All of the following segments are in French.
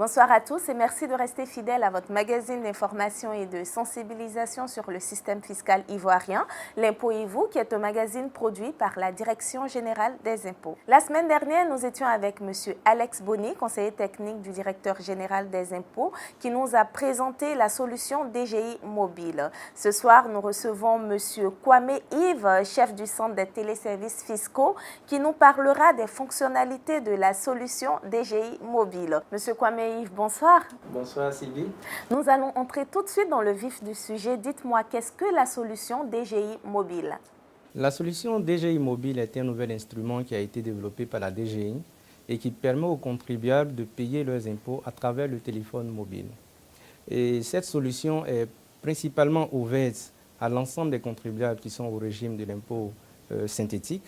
Bonsoir à tous et merci de rester fidèles à votre magazine d'information et de sensibilisation sur le système fiscal ivoirien, L'Impôt et vous, qui est un magazine produit par la Direction générale des impôts. La semaine dernière, nous étions avec M. Alex Bonny, conseiller technique du directeur général des impôts, qui nous a présenté la solution DGI mobile. Ce soir, nous recevons M. Kwame Yves, chef du centre des téléservices fiscaux, qui nous parlera des fonctionnalités de la solution DGI mobile. M. Kwame Yves, bonsoir. Bonsoir Sylvie. Nous allons entrer tout de suite dans le vif du sujet. Dites-moi, qu'est-ce que la solution DGI mobile? La solution DGI mobile est un nouvel instrument qui a été développé par la DGI et qui permet aux contribuables de payer leurs impôts à travers le téléphone mobile. Et cette solution est principalement ouverte à l'ensemble des contribuables qui sont au régime de l'impôt synthétique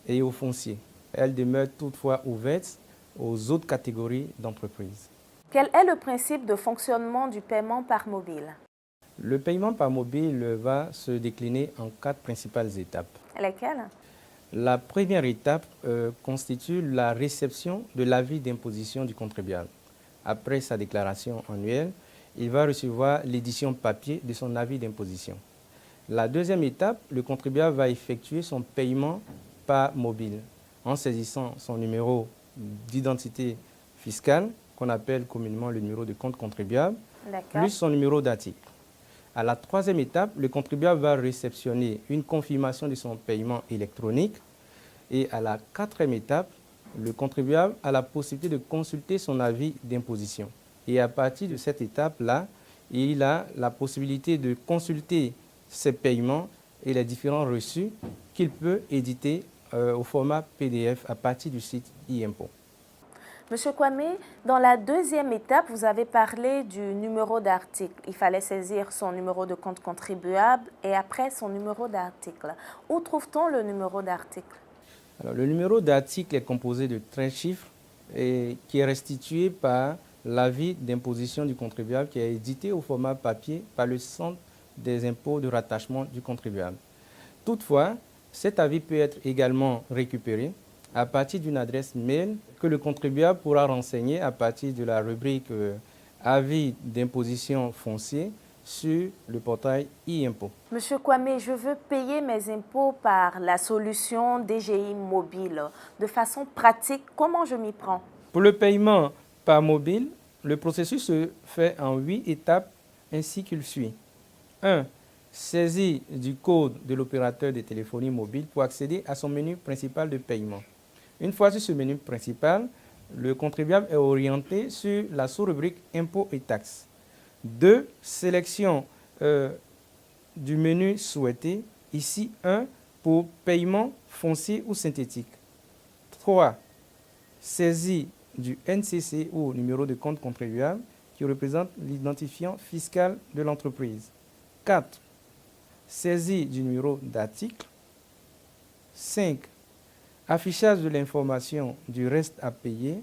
et aux fonciers. Elle demeure toutefois ouverte aux autres catégories d'entreprises. Quel est le principe de fonctionnement du paiement par mobile? Le paiement par mobile va se décliner en 4 principales étapes. Lesquelles? La première étape constitue la réception de l'avis d'imposition du contribuable. Après sa déclaration annuelle, il va recevoir l'édition papier de son avis d'imposition. La deuxième étape, le contribuable va effectuer son paiement par mobile en saisissant son numéro d'identité fiscale, qu'on appelle communément le numéro de compte contribuable, plus son numéro d'article. À la troisième étape, le contribuable va réceptionner une confirmation de son paiement électronique. Et à la quatrième étape, le contribuable a la possibilité de consulter son avis d'imposition. Et à partir de cette étape-là, il a la possibilité de consulter ses paiements et les différents reçus qu'il peut éditer au format PDF à partir du site e-impôt. Monsieur Kwame, dans la deuxième étape, vous avez parlé du numéro d'article. Il fallait saisir son numéro de compte contribuable et après son numéro d'article. Où trouve-t-on le numéro d'article? Alors, le numéro d'article est composé de 13 chiffres et qui est restitué par l'avis d'imposition du contribuable qui est édité au format papier par le centre des impôts de rattachement du contribuable. Toutefois, cet avis peut être également récupéré à partir d'une adresse mail que le contribuable pourra renseigner à partir de la rubrique avis d'imposition foncier sur le portail e-impôt. Monsieur Kwame, je veux payer mes impôts par la solution DGI mobile. De façon pratique, comment je m'y prends? Pour le paiement par mobile, le processus se fait en 8 étapes ainsi qu'il suit. 1. Saisie du code de l'opérateur de téléphonie mobile pour accéder à son menu principal de paiement. Une fois sur ce menu principal, le contribuable est orienté sur la sous-rubrique Impôts et taxes. 2. Sélection du menu souhaité, ici 1 pour paiement foncier ou synthétique. 3. Saisie du NCC ou numéro de compte contribuable qui représente l'identifiant fiscal de l'entreprise. 4. Saisie du numéro d'article. 5. Affichage de l'information du reste à payer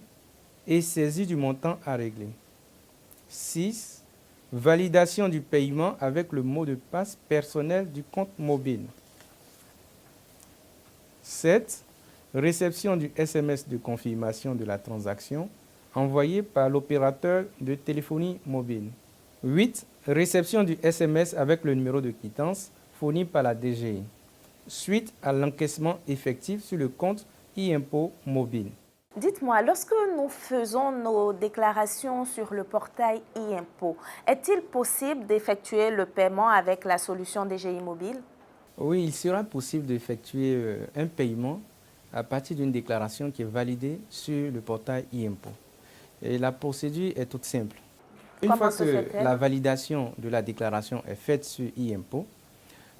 et saisie du montant à régler. 6. Validation du paiement avec le mot de passe personnel du compte mobile. 7. Réception du SMS de confirmation de la transaction envoyé par l'opérateur de téléphonie mobile. 8. Réception du SMS avec le numéro de quittance fourni par la DGI, suite à l'encaissement effectif sur le compte e-impôt mobile. Dites-moi, lorsque nous faisons nos déclarations sur le portail e-impôt, est-il possible d'effectuer le paiement avec la solution DGI mobile? Oui, il sera possible d'effectuer un paiement à partir d'une déclaration qui est validée sur le portail e-impôt. Et la procédure est toute simple. Une fois que la validation de la déclaration est faite sur e-impôt,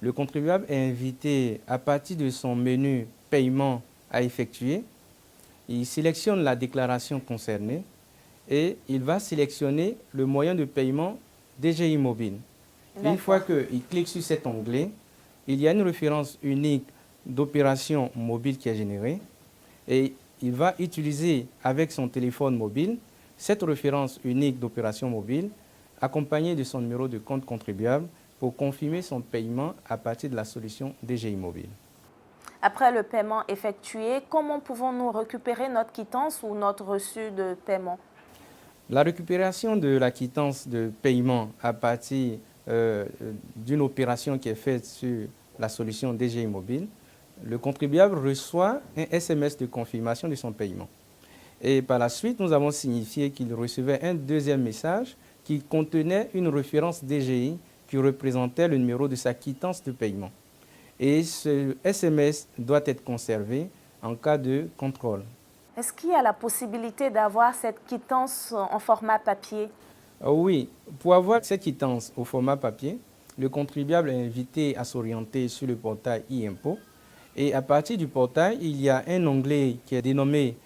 le contribuable est invité à partir de son menu paiement à effectuer. Il sélectionne la déclaration concernée et il va sélectionner le moyen de paiement DGI mobile. Une fois qu'il clique sur cet onglet, il y a une référence unique d'opération mobile qui est générée et il va utiliser avec son téléphone mobile cette référence unique d'opération mobile accompagnée de son numéro de compte contribuable pour confirmer son paiement à partir de la solution DGI mobile. Après le paiement effectué, comment pouvons-nous récupérer notre quittance ou notre reçu de paiement? La récupération de la quittance de paiement à partir d'une opération qui est faite sur la solution DGI Mobile, le contribuable reçoit un SMS de confirmation de son paiement. Et par la suite, nous avons signifié qu'il recevait un deuxième message qui contenait une référence DGI qui représentait le numéro de sa quittance de paiement. Et ce SMS doit être conservé en cas de contrôle. Est-ce qu'il y a la possibilité d'avoir cette quittance en format papier? Oui, pour avoir cette quittance au format papier, le contribuable est invité à s'orienter sur le portail e-impôt. Et à partir du portail, il y a un onglet qui est dénommé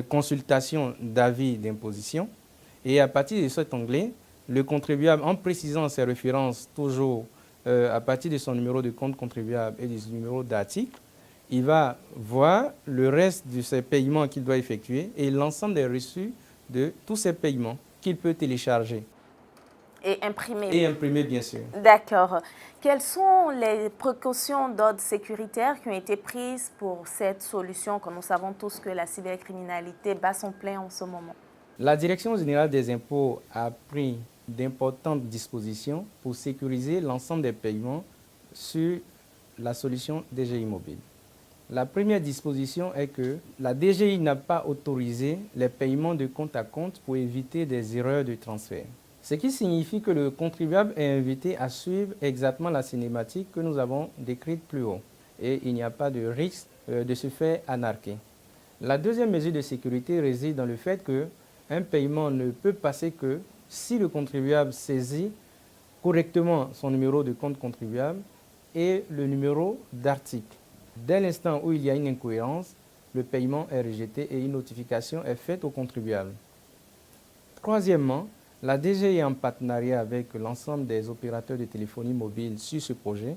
Consultation d'avis d'imposition. Et à partir de cet onglet, le contribuable, en précisant ses références toujours à partir de son numéro de compte contribuable et du numéro d'article, il va voir le reste de ses paiements qu'il doit effectuer et l'ensemble des reçus de tous ces paiements qu'il peut télécharger. Et imprimer. Et imprimer, bien sûr. D'accord. Quelles sont les précautions d'ordre sécuritaire qui ont été prises pour cette solution, quand nous savons tous que la cybercriminalité bat son plein en ce moment? La Direction générale des impôts a pris d'importantes dispositions pour sécuriser l'ensemble des paiements sur la solution DGI Mobile. La première disposition est que la DGI n'a pas autorisé les paiements de compte à compte pour éviter des erreurs de transfert. Ce qui signifie que le contribuable est invité à suivre exactement la cinématique que nous avons décrite plus haut. Et il n'y a pas de risque de se faire anarquer. La deuxième mesure de sécurité réside dans le fait qu'un paiement ne peut passer que si le contribuable saisit correctement son numéro de compte contribuable et le numéro d'article. Dès l'instant où il y a une incohérence, le paiement est rejeté et une notification est faite au contribuable. Troisièmement, la DGI est en partenariat avec l'ensemble des opérateurs de téléphonie mobile sur ce projet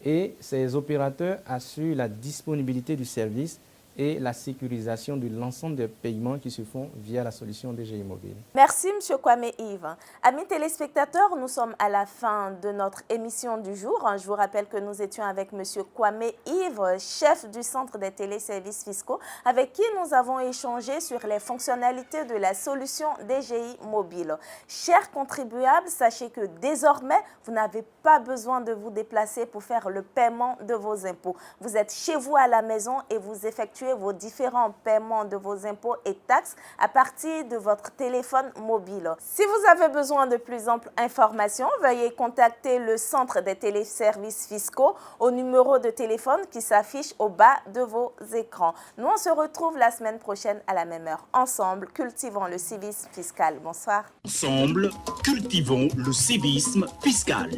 et ces opérateurs assurent la disponibilité du service et la sécurisation de l'ensemble des paiements qui se font via la solution DGI Mobile. Merci M. Kwame Yves. Amis téléspectateurs, nous sommes à la fin de notre émission du jour. Je vous rappelle que nous étions avec M. Kwame Yves, chef du Centre des téléservices fiscaux, avec qui nous avons échangé sur les fonctionnalités de la solution DGI Mobile. Chers contribuables, sachez que désormais, vous n'avez pas besoin de vous déplacer pour faire le paiement de vos impôts. Vous êtes chez vous à la maison et vous effectuez vos différents paiements de vos impôts et taxes à partir de votre téléphone mobile. Si vous avez besoin de plus amples informations, veuillez contacter le Centre des téléservices fiscaux au numéro de téléphone qui s'affiche au bas de vos écrans. Nous, on se retrouve la semaine prochaine à la même heure. Ensemble, cultivons le civisme fiscal. Bonsoir. Ensemble, cultivons le civisme fiscal.